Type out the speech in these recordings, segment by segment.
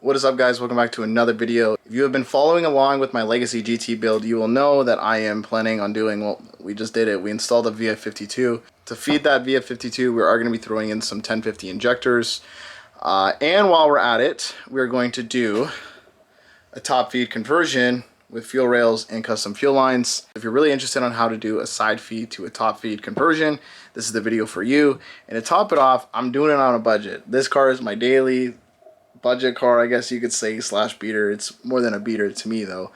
What is up, guys? Welcome back to another video. If you have been following along with my Legacy GT build, you will know that I am planning on doing, well, we just did it. We installed a VF52. To feed that VF52, we are going to be throwing in some 1050 injectors. And while we're at it, we're going to do a top feed conversion with fuel rails and custom fuel lines. If you're really interested on how to do a side feed to a top feed conversion, this is the video for you. And to top it off, I'm doing it on a budget. This car is my daily budget car, I guess you could say, slash beater. It's more than a beater to me though.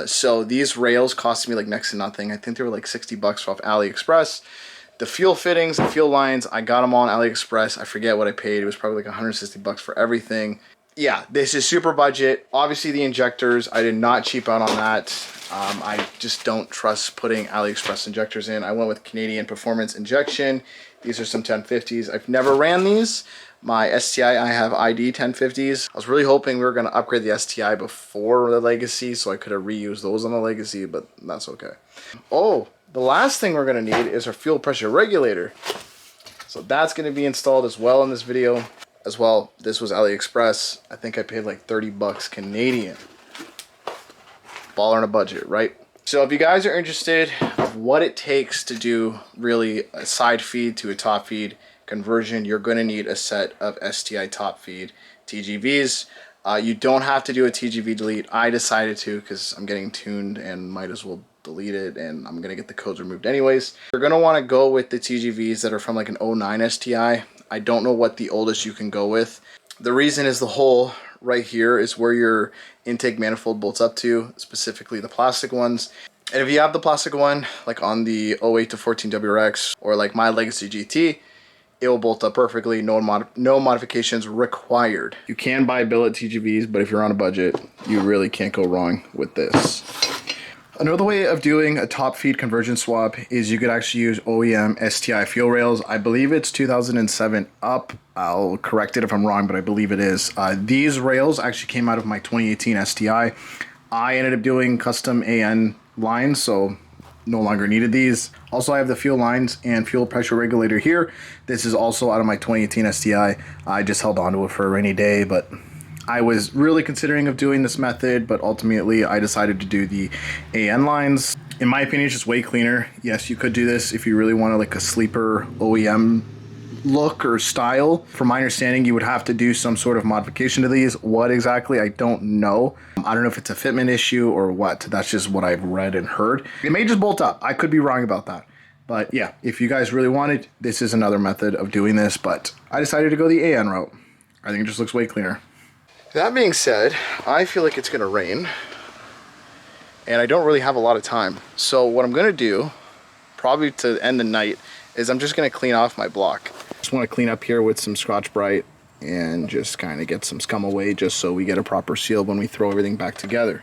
So these rails cost me like next to nothing. I think they were like 60 bucks off AliExpress. The fuel fittings, the fuel lines, I got them on AliExpress. I forget what I paid. It was probably like 160 bucks for everything. Yeah, this is super budget. Obviously the injectors, I did not cheap out on that. I just don't trust putting AliExpress injectors in. I went with Canadian Performance Injection. These are some 1050s. I've never ran these. My STI, I have ID 1050s. I was really hoping we were going to upgrade the STI before the Legacy, so I could have reused those on the Legacy, but that's okay. Oh, the last thing we're going to need is our fuel pressure regulator. So that's going to be installed as well in this video. As well, this was AliExpress. I think I paid like 30 bucks Canadian. Baller on a budget, right? So if you guys are interested of what it takes to do really a side feed to a top feed conversion, you're going to need a set of STI top feed TGVs. You don't have to do a TGV delete. I decided to because I'm getting tuned and might as well delete it, and I'm going to get the codes removed anyways. You're going to want to go with the TGVs that are from like an 09 STI. I don't know what the oldest you can go with. The reason is the hole right here is where your intake manifold bolts up to, specifically the plastic ones. And if you have the plastic one, like on the 08 to 14 WRX or like my Legacy GT, it will bolt up perfectly, no modifications required. You can buy billet TGVs, but if you're on a budget, you really can't go wrong with this. Another way of doing a top feed conversion swap is you could actually use OEM STI fuel rails. I believe it's 2007 up. I'll correct it if I'm wrong, but I believe it is. These rails actually came out of my 2018 STI. I ended up doing custom AN lines, so no longer needed these. Also, I have the fuel lines and fuel pressure regulator here. This is also out of my 2018 STI. I just held on to it for a rainy day, but I was really considering of doing this method, but ultimately I decided to do the AN lines. In my opinion, it's just way cleaner. Yes, you could do this if you really wanted like a sleeper OEM look or style. From my understanding, you would have to do some sort of modification to these. What exactly, I don't know. I don't know if it's a fitment issue or what. That's just what I've read and heard. It may just bolt up. I could be wrong about that. But yeah, if you guys really wanted, this is another method of doing this, but I decided to go the AN route. I think it just looks way cleaner. That being said, I feel like it's gonna rain and I don't really have a lot of time. So what I'm gonna do, probably to end the night, is I'm just gonna clean off my block. Just wanna clean up here with some Scotch-Brite and just kind of get some scum away just so we get a proper seal when we throw everything back together.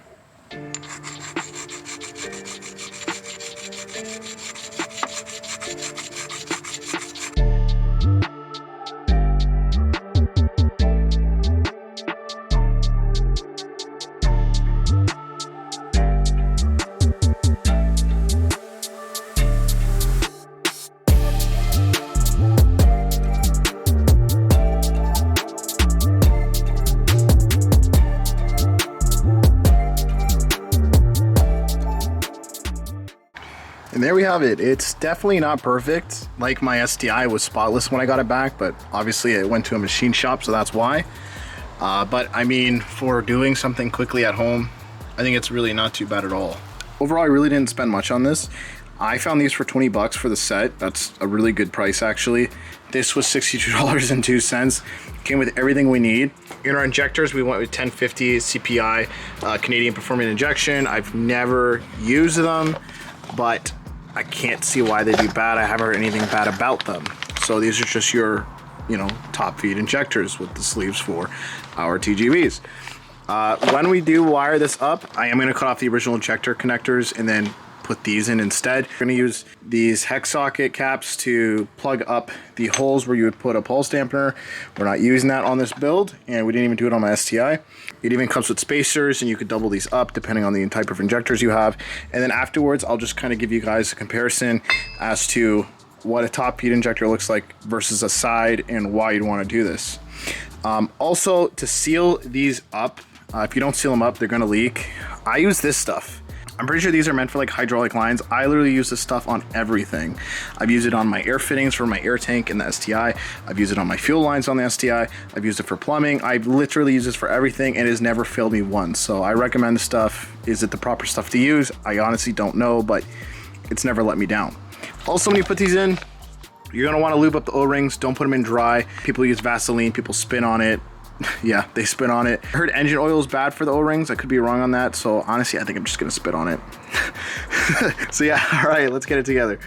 And there we have it. It's definitely not perfect. Like my STI was spotless when I got it back, but obviously it went to a machine shop, so that's why. But I mean, for doing something quickly at home, I think it's really not too bad at all. Overall, I really didn't spend much on this. I found these for 20 bucks for the set. That's a really good price, actually. This was $62.02. Came with everything we need. In our injectors, we went with 1050 CPI Canadian Performance Injection. I've never used them, but I can't see why they do bad. I haven't heard anything bad about them. So these are just your, top feed injectors with the sleeves for our TGVs. When we do wire this up, I am going to cut off the original injector connectors and then put these in instead. We're going to use these hex socket caps to plug up the holes where you would put a pulse dampener. We're not using that on this build, and we didn't even do it on my STI. It even comes with spacers, and you could double these up depending on the type of injectors you have. And then afterwards, I'll just kind of give you guys a comparison as to what a top feed injector looks like versus a side and why you'd want to do this. Also, to seal these up, if you don't seal them up, they're gonna leak. I use this stuff. I'm pretty sure these are meant for like hydraulic lines. I literally use this stuff on everything. I've used it on my air fittings for my air tank in the STI. I've used it on my fuel lines on the STI. I've used it for plumbing. I've literally used this for everything and it has never failed me once. So I recommend the stuff. Is it the proper stuff to use? I honestly don't know, but it's never let me down. Also, when you put these in, you're gonna wanna lube up the O-rings. Don't put them in dry. People use Vaseline, people spin on it. Yeah, they spit on it. I heard engine oil is bad for the O-rings. I could be wrong on that. So honestly, I think I'm just gonna spit on it. So yeah, all right, let's get it together.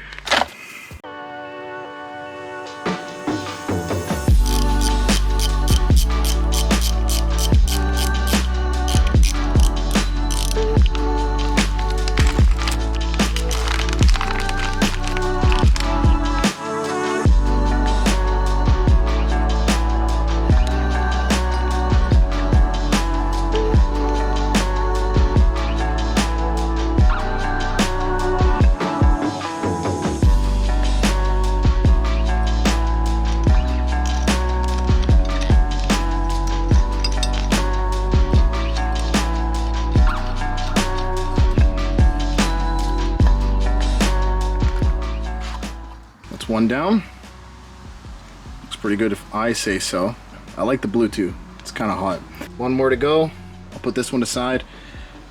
One down. Looks pretty good if I say so. I like the blue too. It's kind of hot. One more to go. I'll put this one aside.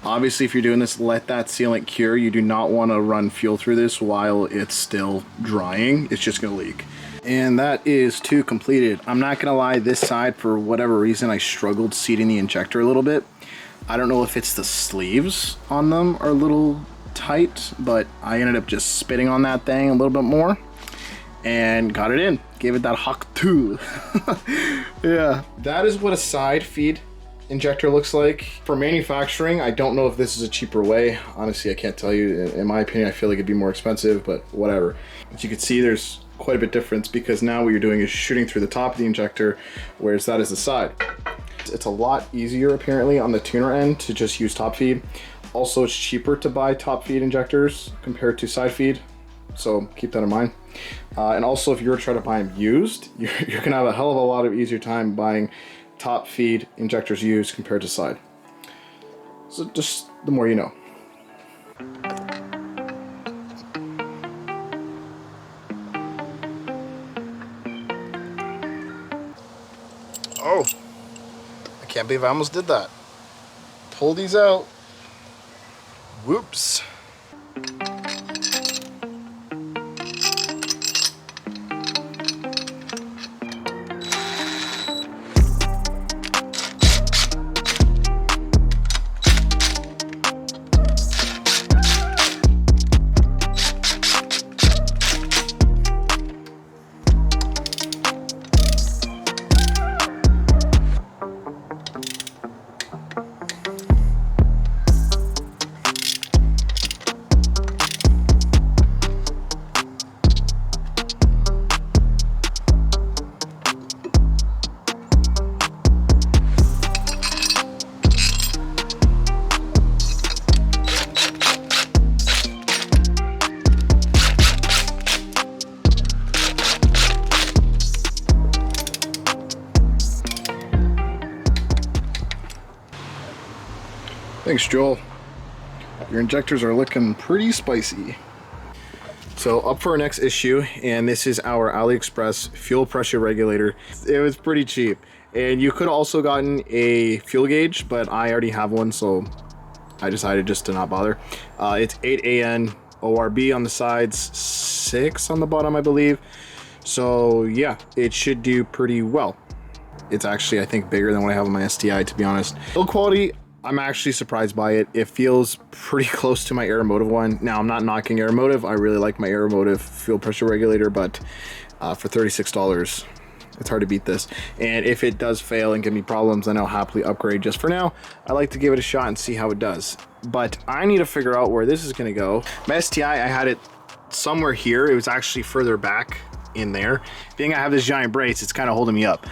Obviously, if you're doing this, let that sealant cure. You do not want to run fuel through this while it's still drying. It's just going to leak. And that is two completed. I'm not going to lie, this side, for whatever reason, I struggled seating the injector a little bit. I don't know if it's the sleeves on them are a little tight, but I ended up just spitting on that thing a little bit more. And got it in, gave it that hawk too. Yeah, that is what a side feed injector looks like. For manufacturing, I don't know if this is a cheaper way. Honestly, I can't tell you. In my opinion, I feel like it'd be more expensive, but whatever. As you can see, there's quite a bit difference because now what you're doing is shooting through the top of the injector, whereas that is the side. It's a lot easier apparently on the tuner end to just use top feed. Also, it's cheaper to buy top feed injectors compared to side feed. So keep that in mind. And also, if you were to try to buy them used, you're gonna have a hell of a lot of easier time buying top feed injectors used compared to side. So just the more you know. Oh, I can't believe I almost did that. Pull these out. Whoops. Thanks, Joel. Your injectors are looking pretty spicy. So up for our next issue, and this is our AliExpress fuel pressure regulator. It was pretty cheap, and you could have also gotten a fuel gauge, but I already have one, so I decided just to not bother. It's 8 AN ORB on the sides, 6 on the bottom, I believe. So yeah, it should do pretty well. It's actually, I think, bigger than what I have on my STI, to be honest. Build quality, I'm actually surprised by it. It feels pretty close to my Aeromotive one. Now, I'm not knocking Aeromotive. I really like my Aeromotive fuel pressure regulator, but for $36, it's hard to beat this. And if it does fail and give me problems, then I'll happily upgrade. Just for now, I like to give it a shot and see how it does. But I need to figure out where this is gonna go. My STI, I had it somewhere here. It was actually further back in there. Being I have this giant brace, it's kind of holding me up.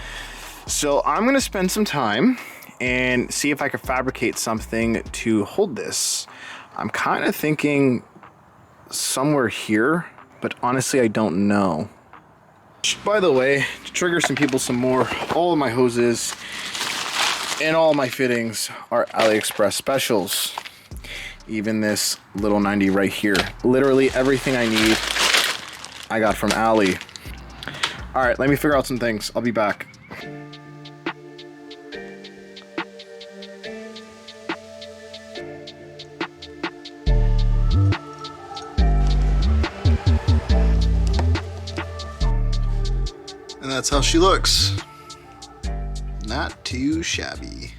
So I'm gonna spend some time and see if I can fabricate something to hold this. I'm kind of thinking somewhere here, but honestly, I don't know. By the way, to trigger some people some more, all of my hoses and all my fittings are AliExpress specials. Even this little 90 right here. Literally everything I need, I got from Ali. All right, let me figure out some things. I'll be back. And that's how she looks. Not too shabby.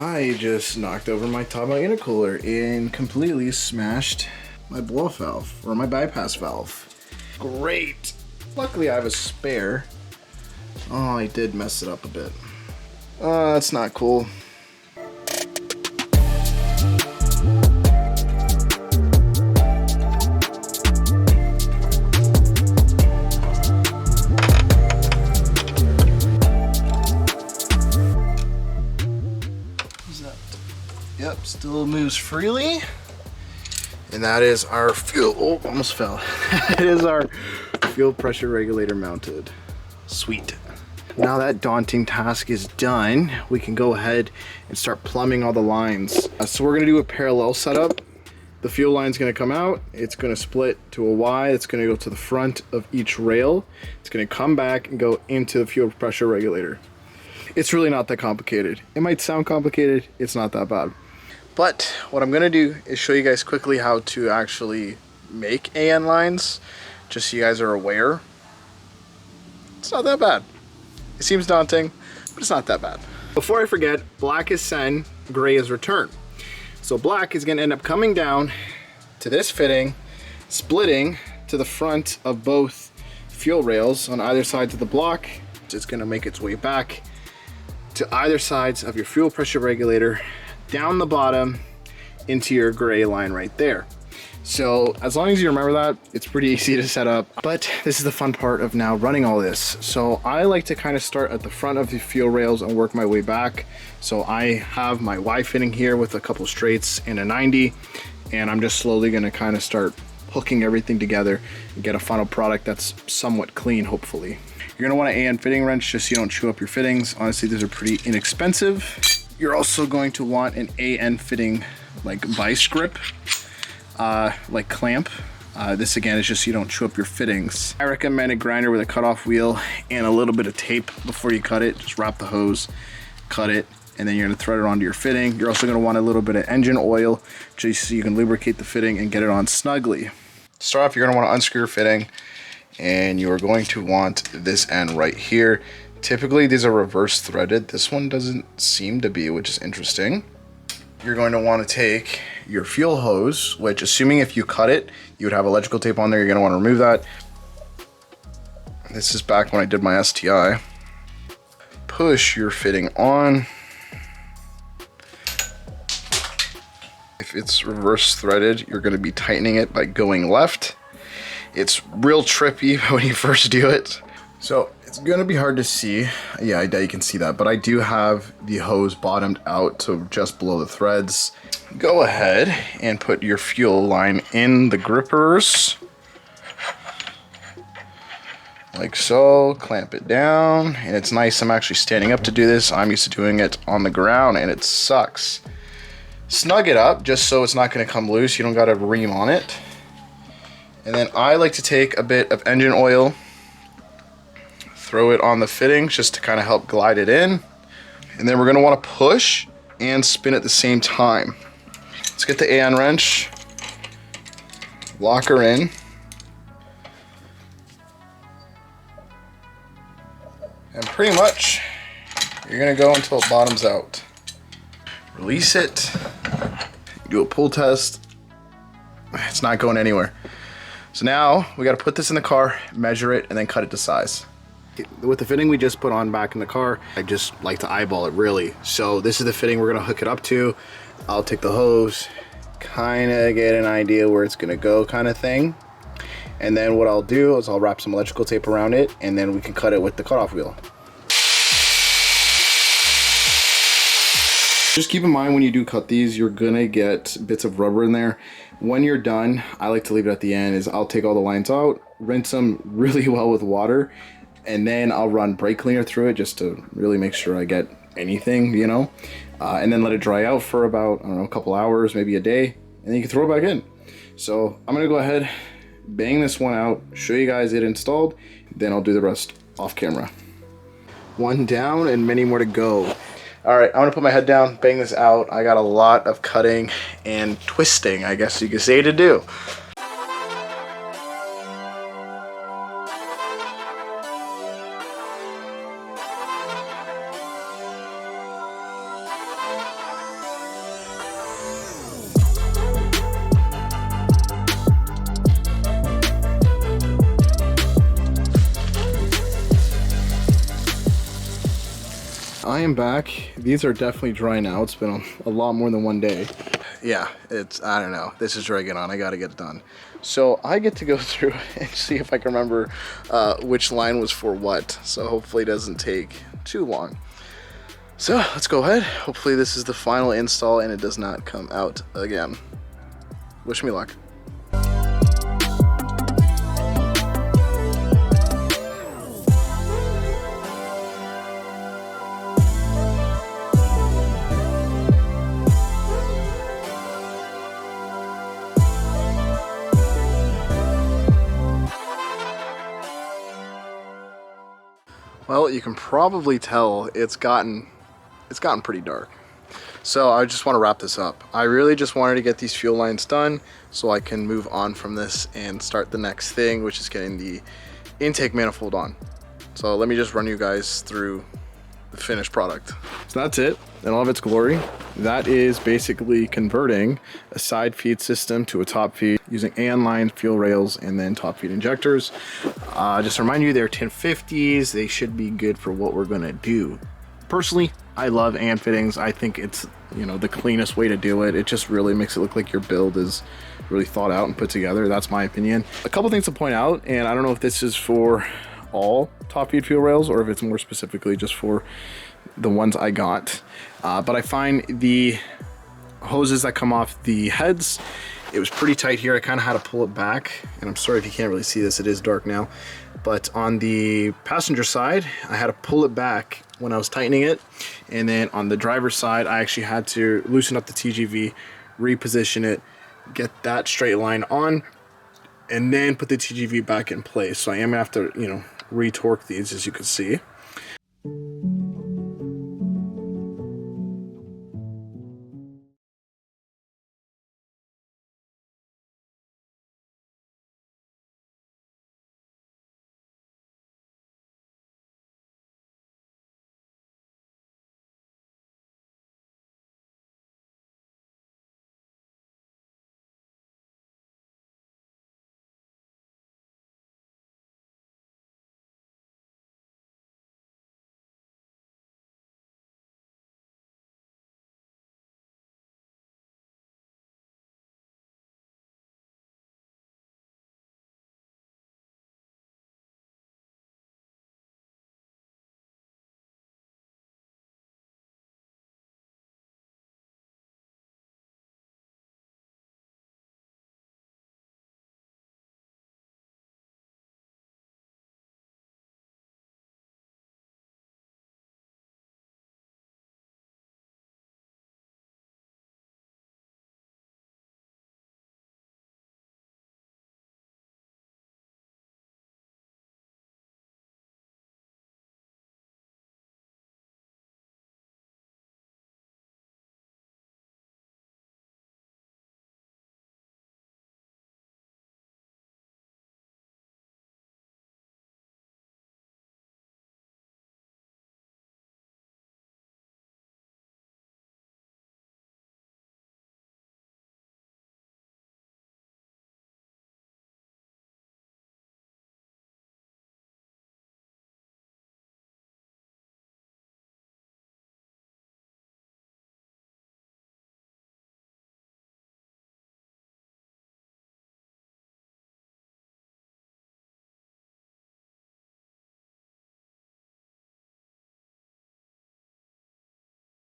I just knocked over my top mount intercooler and completely smashed my blow-off valve, or my bypass valve. Great. Luckily I have a spare. Oh, I did mess it up a bit. That's not cool. Yep, still moves freely. And that is our fuel, oh, almost fell. It is our fuel pressure regulator mounted. Sweet. Now that daunting task is done, we can go ahead and start plumbing all the lines. So we're gonna do a parallel setup. The fuel line's gonna come out, it's gonna split to a Y, it's gonna go to the front of each rail. It's gonna come back and go into the fuel pressure regulator. It's really not that complicated. It might sound complicated, it's not that bad. But what I'm gonna do is show you guys quickly how to actually make AN lines, just so you guys are aware. It's not that bad. It seems daunting, but it's not that bad. Before I forget, black is send, gray is return. So black is gonna end up coming down to this fitting, splitting to the front of both fuel rails on either sides of the block. It's gonna make its way back to either sides of your fuel pressure regulator, down the bottom into your gray line right there. So as long as you remember that, it's pretty easy to set up. But this is the fun part of now running all this. So I like to kind of start at the front of the fuel rails and work my way back. So I have my Y fitting here with a couple straights and a 90, and I'm just slowly gonna kind of start hooking everything together and get a final product that's somewhat clean, hopefully. You're gonna want an AN fitting wrench just so you don't chew up your fittings. Honestly, these are pretty inexpensive. You're also going to want an AN fitting like vice grip, like clamp. This again is just so you don't chew up your fittings. I recommend a grinder with a cutoff wheel and a little bit of tape before you cut it. Just wrap the hose, cut it, and then you're gonna thread it onto your fitting. You're also gonna want a little bit of engine oil just so you can lubricate the fitting and get it on snugly. To start off, you're gonna wanna unscrew your fitting, and you're going to want this end right here. Typically these are reverse threaded. This one doesn't seem to be, which is interesting. You're going to want to take your fuel hose, which assuming if you cut it, you would have electrical tape on there. You're going to want to remove that. This is back when I did my STI. Push your fitting on. If it's reverse threaded, you're going to be tightening it by going left. It's real trippy when you first do it. So it's gonna be hard to see. Yeah, I doubt you can see that, but I do have the hose bottomed out to just below the threads. Go ahead and put your fuel line in the grippers. Like so, clamp it down, and it's nice. I'm actually standing up to do this. I'm used to doing it on the ground, and it sucks. Snug it up just so it's not gonna come loose. You don't gotta ream on it. And then I like to take a bit of engine oil, throw it on the fittings just to kind of help glide it in. And then we're gonna wanna push and spin at the same time. Let's get the AN wrench, lock her in. And pretty much, you're gonna go until it bottoms out. Release it, do a pull test. It's not going anywhere. So now we got to put this in the car, measure it, and then cut it to size. With the fitting we just put on back in the car, I just like to eyeball it really. So this is the fitting we're going to hook it up to. I'll take the hose, kind of get an idea where it's going to go kind of thing. And then what I'll do is I'll wrap some electrical tape around it, and then we can cut it with the cutoff wheel. Just keep in mind when you do cut these, you're gonna get bits of rubber in there. When you're done, I like to leave it at the end, is I'll take all the lines out, rinse them really well with water, and then I'll run brake cleaner through it just to really make sure I get anything, you know, and then let it dry out for about, I don't know, a couple hours, maybe a day, and then you can throw it back in. So I'm gonna go ahead, bang this one out, show you guys it installed, then I'll do the rest off camera. One down and many more to go. All right, I'm gonna put my head down, bang this out. I got a lot of cutting and twisting, I guess you could say, to do. I am back. These are definitely dry now. It's been a lot more than one day. Yeah, I don't know. This is dragging on. I gotta get it done. So I get to go through and see if I can remember which line was for what. So hopefully it doesn't take too long. So let's go ahead. Hopefully this is the final install and it does not come out again. Wish me luck. Well, you can probably tell it's gotten pretty dark. So I just want to wrap this up. I really just wanted to get these fuel lines done so I can move on from this and start the next thing, which is getting the intake manifold on. So let me just run you guys through the finished product. So that's it in all of its glory. That is basically converting a side feed system to a top feed using AN line fuel rails and then top feed injectors. Just to remind you, they're 1050s. They should be good for what we're gonna do. Personally, I love AN fittings. I think it's, you know, the cleanest way to do it. It just really makes it look like your build is really thought out and put together. That's my opinion. A couple things to point out, and I don't know if this is for all top feed fuel rails or if it's more specifically just for the ones I got, but I find the hoses that come off the heads, it was pretty tight here. I kind of had to pull it back, and I'm sorry if you can't really see this, it is dark now, but on the passenger side I had to pull it back when I was tightening it, and then on the driver's side I actually had to loosen up the TGV, reposition it, get that straight line on, and then put the TGV back in place. So I am gonna have to, you know, re-torque these, as you can see.